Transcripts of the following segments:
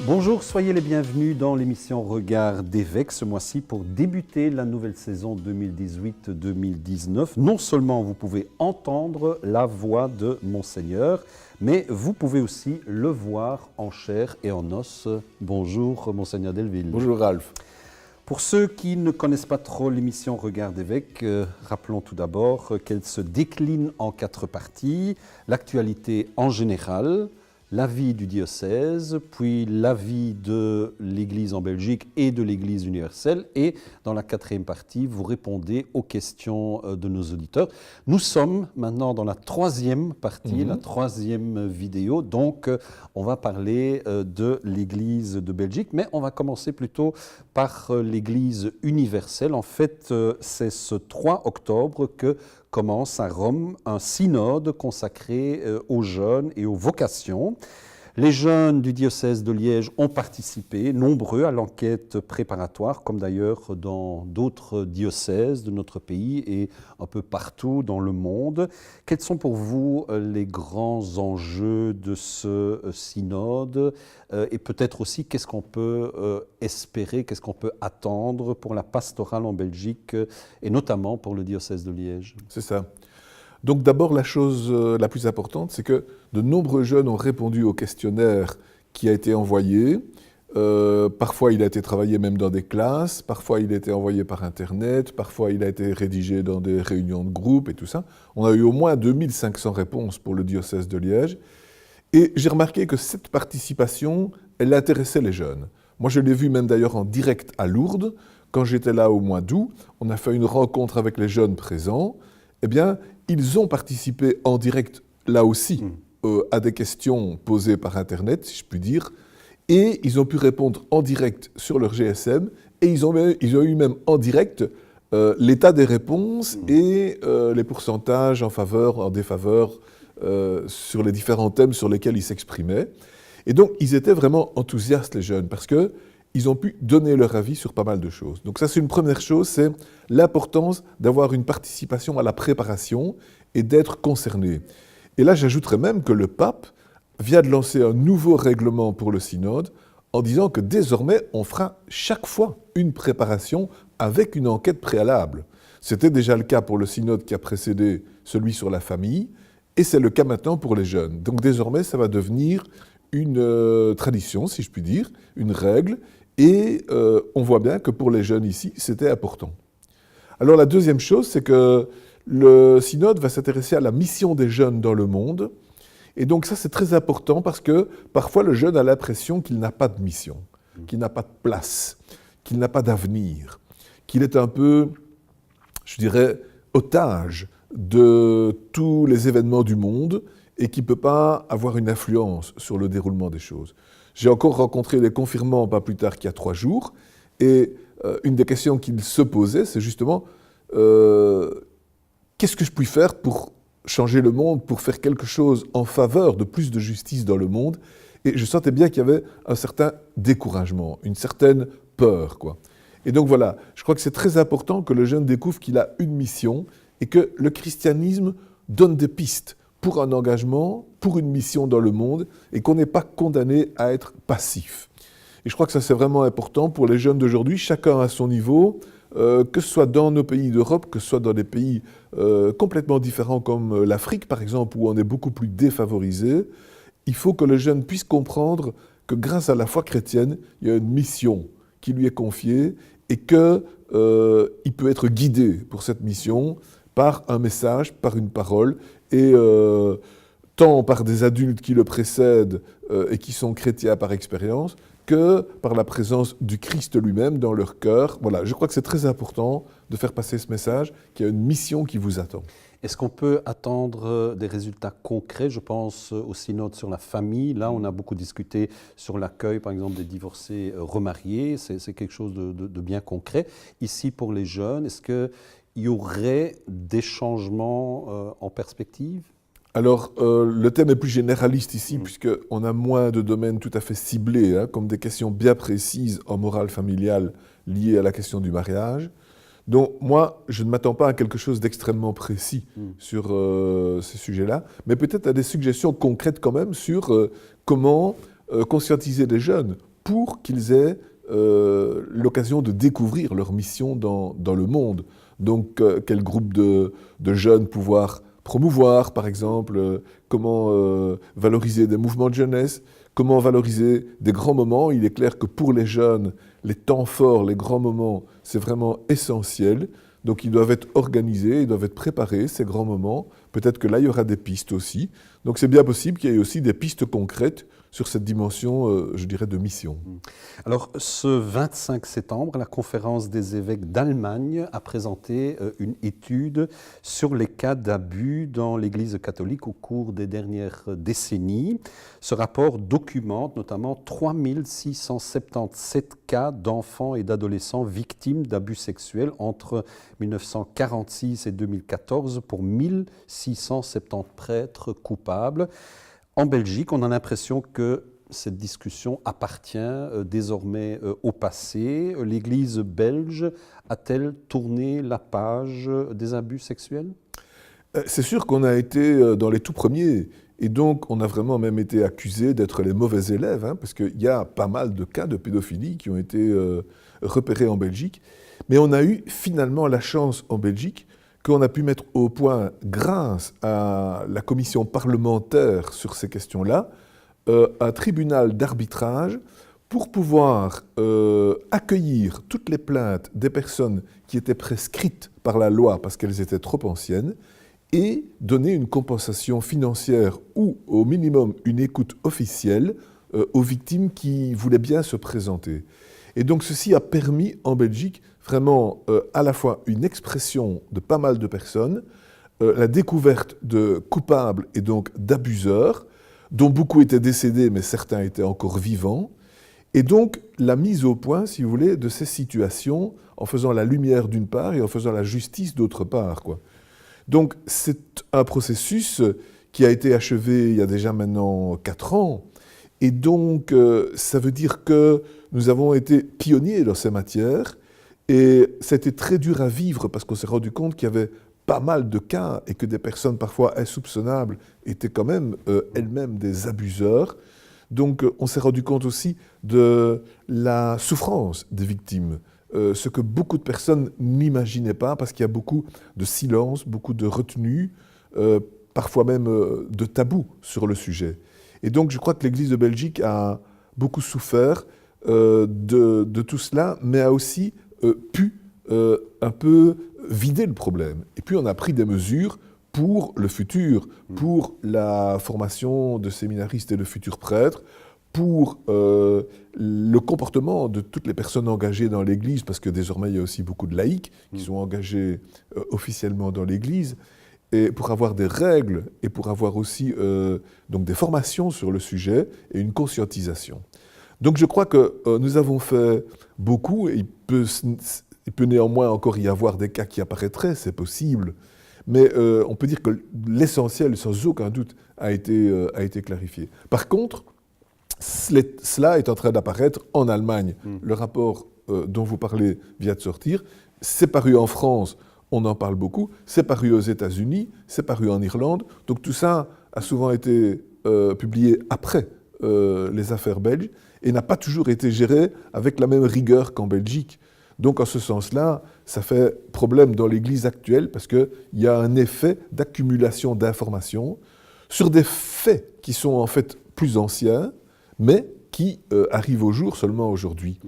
Bonjour, soyez les bienvenus dans l'émission Regard d'évêque ce mois-ci pour débuter la nouvelle saison 2018-2019. Non seulement vous pouvez entendre la voix de Monseigneur, mais vous pouvez aussi le voir en chair et en os. Bonjour Monseigneur Delville. Bonjour Ralph. Pour ceux qui ne connaissent pas trop l'émission Regard d'évêque, rappelons tout d'abord qu'elle se décline en 4 parties. L'actualité en général, la vie du diocèse, puis la vie de l'Église en Belgique et de l'Église universelle. Et dans la 4e partie, vous répondez aux questions de nos auditeurs. Nous sommes maintenant dans la 3e partie, la 3e vidéo. Donc, on va parler de l'Église de Belgique, mais on va commencer plutôt par l'Église universelle. En fait, c'est ce 3 octobre que commence à Rome un synode consacré aux jeunes et aux vocations. Les jeunes du diocèse de Liège ont participé, nombreux, à l'enquête préparatoire, comme d'ailleurs dans d'autres diocèses de notre pays et un peu partout dans le monde. Quels sont pour vous les grands enjeux de ce synode et peut-être aussi qu'est-ce qu'on peut espérer, qu'est-ce qu'on peut attendre pour la pastorale en Belgique et notamment pour le diocèse de Liège? C'est ça. Donc d'abord, la chose la plus importante, c'est que de nombreux jeunes ont répondu au questionnaire qui a été envoyé. Parfois, il a été travaillé même dans des classes, parfois il a été envoyé par Internet, parfois il a été rédigé dans des réunions de groupe et tout ça. On a eu au moins 2500 réponses pour le diocèse de Liège. Et j'ai remarqué que cette participation, elle intéressait les jeunes. Moi, je l'ai vu même d'ailleurs en direct à Lourdes. Quand j'étais là au mois d'août, on a fait une rencontre avec les jeunes présents. Eh bien, ils ont participé en direct, là aussi, à des questions posées par Internet, si je puis dire, et ils ont pu répondre en direct sur leur GSM, et ils ont eu même en direct l'état des réponses et les pourcentages en faveur, en défaveur, sur les différents thèmes sur lesquels ils s'exprimaient. Et donc, ils étaient vraiment enthousiastes, les jeunes, parce que ils ont pu donner leur avis sur pas mal de choses. Donc ça, c'est une première chose, c'est l'importance d'avoir une participation à la préparation et d'être concerné. Et là, j'ajouterais même que le pape vient de lancer un nouveau règlement pour le synode en disant que désormais, on fera chaque fois une préparation avec une enquête préalable. C'était déjà le cas pour le synode qui a précédé celui sur la famille, et c'est le cas maintenant pour les jeunes. Donc désormais, ça va devenir une tradition, si je puis dire, une règle, et on voit bien que pour les jeunes ici, c'était important. Alors la deuxième chose, c'est que le synode va s'intéresser à la mission des jeunes dans le monde, et donc ça c'est très important parce que parfois le jeune a l'impression qu'il n'a pas de mission, qu'il n'a pas de place, qu'il n'a pas d'avenir, qu'il est un peu, je dirais, otage de tous les événements du monde et qui ne peut pas avoir une influence sur le déroulement des choses. J'ai encore rencontré des confirmants pas plus tard qu'il y a 3 jours, et une des questions qu'ils se posaient, c'est justement qu'est-ce que je puis faire pour changer le monde, pour faire quelque chose en faveur de plus de justice dans le monde? Et je sentais bien qu'il y avait un certain découragement, une certaine peur, quoi. Et donc voilà, je crois que c'est très important que le jeune découvre qu'il a une mission et que le christianisme donne des pistes pour un engagement, pour une mission dans le monde, et qu'on n'est pas condamné à être passif. Et je crois que ça c'est vraiment important pour les jeunes d'aujourd'hui, chacun à son niveau, que ce soit dans nos pays d'Europe, que ce soit dans des pays complètement différents comme l'Afrique par exemple, où on est beaucoup plus défavorisé. Il faut que le jeune puisse comprendre que grâce à la foi chrétienne, il y a une mission qui lui est confiée et qu'il peut être guidé pour cette mission par un message, par une parole, et tant par des adultes qui le précèdent et qui sont chrétiens par expérience, que par la présence du Christ lui-même dans leur cœur. Voilà, je crois que c'est très important de faire passer ce message, qu'il y a une mission qui vous attend. Est-ce qu'on peut attendre des résultats concrets? Je pense au synode sur la famille. Là, on a beaucoup discuté sur l'accueil, par exemple, des divorcés remariés. C'est quelque chose de bien concret. Ici, pour les jeunes, est-ce qu'il y aurait des changements en perspective? Alors, le thème est plus généraliste ici, puisqu'on a moins de domaines tout à fait ciblés, hein, comme des questions bien précises en morale familiale liées à la question du mariage. Donc, moi, je ne m'attends pas à quelque chose d'extrêmement précis sur ces sujets-là, mais peut-être à des suggestions concrètes quand même sur comment conscientiser les jeunes pour qu'ils aient l'occasion de découvrir leur mission dans le monde. Donc, quel groupe de jeunes pouvoir promouvoir, par exemple, comment valoriser des mouvements de jeunesse, comment valoriser des grands moments. Il est clair que pour les jeunes, les temps forts, les grands moments, c'est vraiment essentiel. Donc ils doivent être organisés, ils doivent être préparés, ces grands moments. Peut-être que là, il y aura des pistes aussi. Donc c'est bien possible qu'il y ait aussi des pistes concrètes sur cette dimension, je dirais, de mission. Alors, ce 25 septembre, la conférence des évêques d'Allemagne a présenté une étude sur les cas d'abus dans l'Église catholique au cours des dernières décennies. Ce rapport documente notamment 3677 cas d'enfants et d'adolescents victimes d'abus sexuels entre 1946 et 2014 pour 1670 prêtres coupables. En Belgique, on a l'impression que cette discussion appartient désormais au passé. L'Église belge a-t-elle tourné la page des abus sexuels ? C'est sûr qu'on a été dans les tout premiers, et donc on a vraiment même été accusés d'être les mauvais élèves, hein, parce qu'il y a pas mal de cas de pédophilie qui ont été repérés en Belgique. Mais on a eu finalement la chance en Belgique qu'on a pu mettre au point, grâce à la commission parlementaire sur ces questions-là, un tribunal d'arbitrage pour pouvoir accueillir toutes les plaintes des personnes qui étaient prescrites par la loi parce qu'elles étaient trop anciennes et donner une compensation financière ou au minimum une écoute officielle aux victimes qui voulaient bien se présenter. Et donc ceci a permis en Belgique vraiment à la fois une expression de pas mal de personnes, la découverte de coupables et donc d'abuseurs, dont beaucoup étaient décédés mais certains étaient encore vivants, et donc la mise au point, si vous voulez, de ces situations en faisant la lumière d'une part et en faisant la justice d'autre part, quoi. Donc c'est un processus qui a été achevé il y a déjà maintenant 4 ans, et donc ça veut dire que nous avons été pionniers dans ces matières, et c'était très dur à vivre parce qu'on s'est rendu compte qu'il y avait pas mal de cas et que des personnes parfois insoupçonnables étaient quand même elles-mêmes des abuseurs. Donc on s'est rendu compte aussi de la souffrance des victimes, ce que beaucoup de personnes n'imaginaient pas parce qu'il y a beaucoup de silence, beaucoup de retenue, parfois même de tabous sur le sujet. Et donc je crois que l'Église de Belgique a beaucoup souffert de tout cela, mais a aussi pu un peu vider le problème. Et puis on a pris des mesures pour le futur, pour la formation de séminaristes et de futurs prêtres, pour le comportement de toutes les personnes engagées dans l'Église, parce que désormais il y a aussi beaucoup de laïcs qui sont engagés officiellement dans l'Église, et pour avoir des règles et pour avoir aussi donc des formations sur le sujet et une conscientisation. Donc je crois que nous avons fait beaucoup, et il peut néanmoins encore y avoir des cas qui apparaîtraient, c'est possible, mais on peut dire que l'essentiel, sans aucun doute, a été clarifié. Par contre, cela est en train d'apparaître en Allemagne. Le rapport dont vous parlez vient de sortir, c'est paru en France, on en parle beaucoup, c'est paru aux États-Unis, c'est paru en Irlande, donc tout ça a souvent été publié après les affaires belges, et n'a pas toujours été géré avec la même rigueur qu'en Belgique. Donc en ce sens-là, ça fait problème dans l'Église actuelle parce qu'il y a un effet d'accumulation d'informations sur des faits qui sont en fait plus anciens, mais qui arrivent au jour seulement aujourd'hui.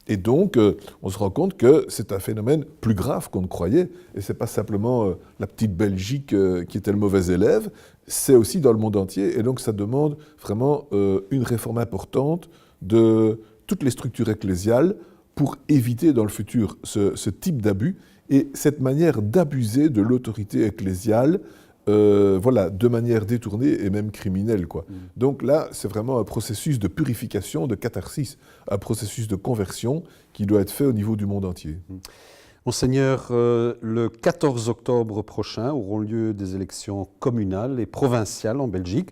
Et donc, on se rend compte que c'est un phénomène plus grave qu'on ne croyait, et ce n'est pas simplement la petite Belgique qui était le mauvais élève, c'est aussi dans le monde entier, et donc ça demande vraiment une réforme importante de toutes les structures ecclésiales pour éviter dans le futur ce type d'abus et cette manière d'abuser de l'autorité ecclésiale, voilà, de manière détournée et même criminelle, quoi. Donc là, c'est vraiment un processus de purification, de catharsis, un processus de conversion qui doit être fait au niveau du monde entier. Monseigneur, le 14 octobre prochain auront lieu des élections communales et provinciales en Belgique.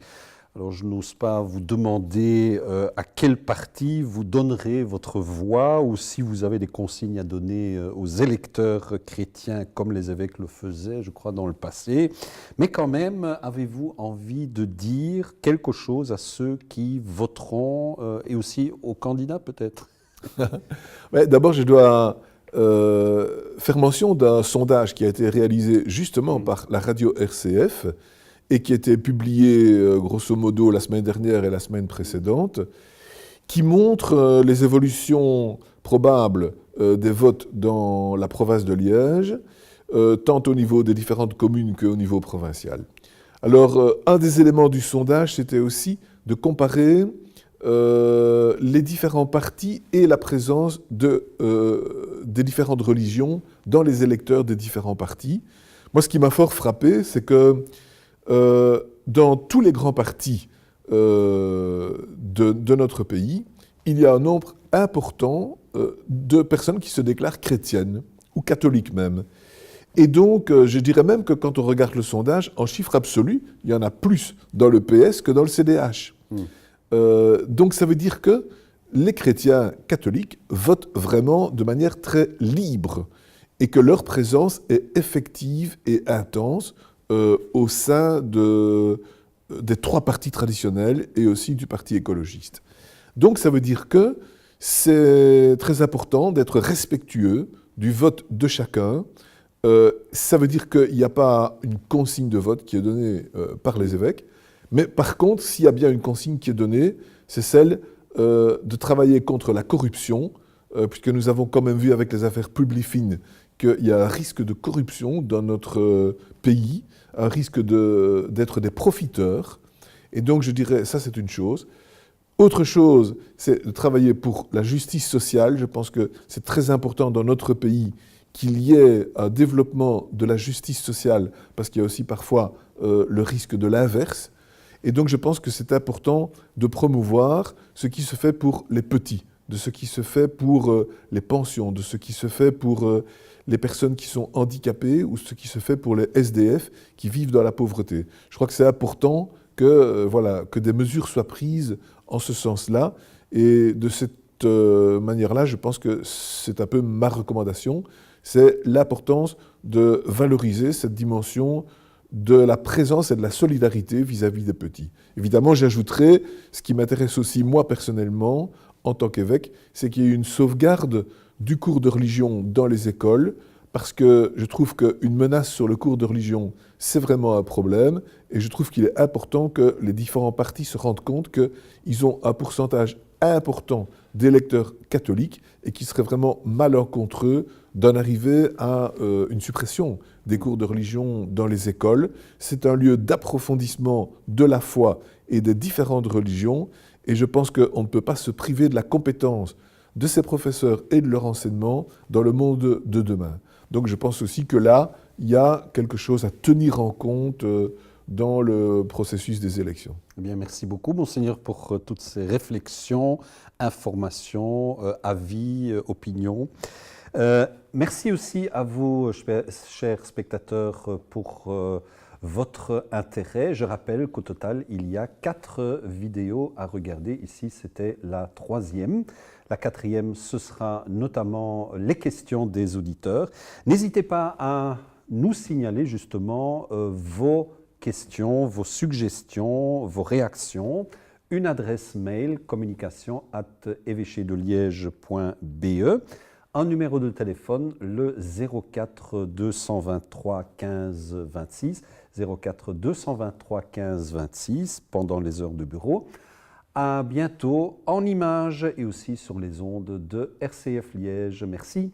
Alors, je n'ose pas vous demander à quel parti vous donnerez votre voix ou si vous avez des consignes à donner aux électeurs chrétiens comme les évêques le faisaient, je crois, dans le passé. Mais quand même, avez-vous envie de dire quelque chose à ceux qui voteront et aussi aux candidats peut-être? Ouais, d'abord, je dois faire mention d'un sondage qui a été réalisé justement par la radio RCF et qui a été publié grosso modo la semaine dernière et la semaine précédente, qui montre les évolutions probables des votes dans la province de Liège, tant au niveau des différentes communes qu'au niveau provincial. Alors, un des éléments du sondage, c'était aussi de comparer les différents partis et la présence des différentes religions dans les électeurs des différents partis. Moi, ce qui m'a fort frappé, c'est que dans tous les grands partis de notre pays, il y a un nombre important de personnes qui se déclarent chrétiennes, ou catholiques même. Et donc, je dirais même que quand on regarde le sondage, en chiffre absolu, il y en a plus dans le PS que dans le CDH. Donc ça veut dire que les chrétiens catholiques votent vraiment de manière très libre et que leur présence est effective et intense au sein des trois partis traditionnels et aussi du parti écologiste. Donc ça veut dire que c'est très important d'être respectueux du vote de chacun. Ça veut dire qu'il n'y a pas une consigne de vote qui est donnée par les évêques, mais par contre, s'il y a bien une consigne qui est donnée, c'est celle de travailler contre la corruption, puisque nous avons quand même vu avec les affaires Publifin qu'il y a un risque de corruption dans notre pays, un risque d'être des profiteurs. Et donc je dirais, ça c'est une chose. Autre chose, c'est de travailler pour la justice sociale. Je pense que c'est très important dans notre pays qu'il y ait un développement de la justice sociale, parce qu'il y a aussi parfois le risque de l'inverse. Et donc je pense que c'est important de promouvoir ce qui se fait pour les petits, de ce qui se fait pour les pensions, de ce qui se fait pour les personnes qui sont handicapées ou ce qui se fait pour les SDF qui vivent dans la pauvreté. Je crois que c'est important que des mesures soient prises en ce sens-là. Et de cette manière-là, je pense que c'est un peu ma recommandation, c'est l'importance de valoriser cette dimension de la présence et de la solidarité vis-à-vis des petits. Évidemment, j'ajouterai, ce qui m'intéresse aussi moi personnellement, en tant qu'évêque, c'est qu'il y ait une sauvegarde du cours de religion dans les écoles, parce que je trouve qu'une menace sur le cours de religion, c'est vraiment un problème, et je trouve qu'il est important que les différents partis se rendent compte qu'ils ont un pourcentage important d'électeurs catholiques et qu'il serait vraiment malencontreux d'en arriver à une suppression des cours de religion dans les écoles. C'est un lieu d'approfondissement de la foi et des différentes religions, et je pense qu'on ne peut pas se priver de la compétence de ces professeurs et de leur enseignement dans le monde de demain. Donc je pense aussi que là, il y a quelque chose à tenir en compte dans le processus des élections. Eh bien, merci beaucoup, Monseigneur, pour toutes ces réflexions, informations, avis, opinions. Merci aussi à vous, chers spectateurs, pour votre intérêt. Je rappelle qu'au total, il y a 4 vidéos à regarder. Ici, c'était la 3e. La 4e, ce sera notamment les questions des auditeurs. N'hésitez pas à nous signaler justement vos questions, vos suggestions, vos réactions. Une adresse mail communication@évêchedeliège.be. Un numéro de téléphone, le 04 223 15 26, 04 223 15 26 pendant les heures de bureau. À bientôt en images et aussi sur les ondes de RCF Liège. Merci.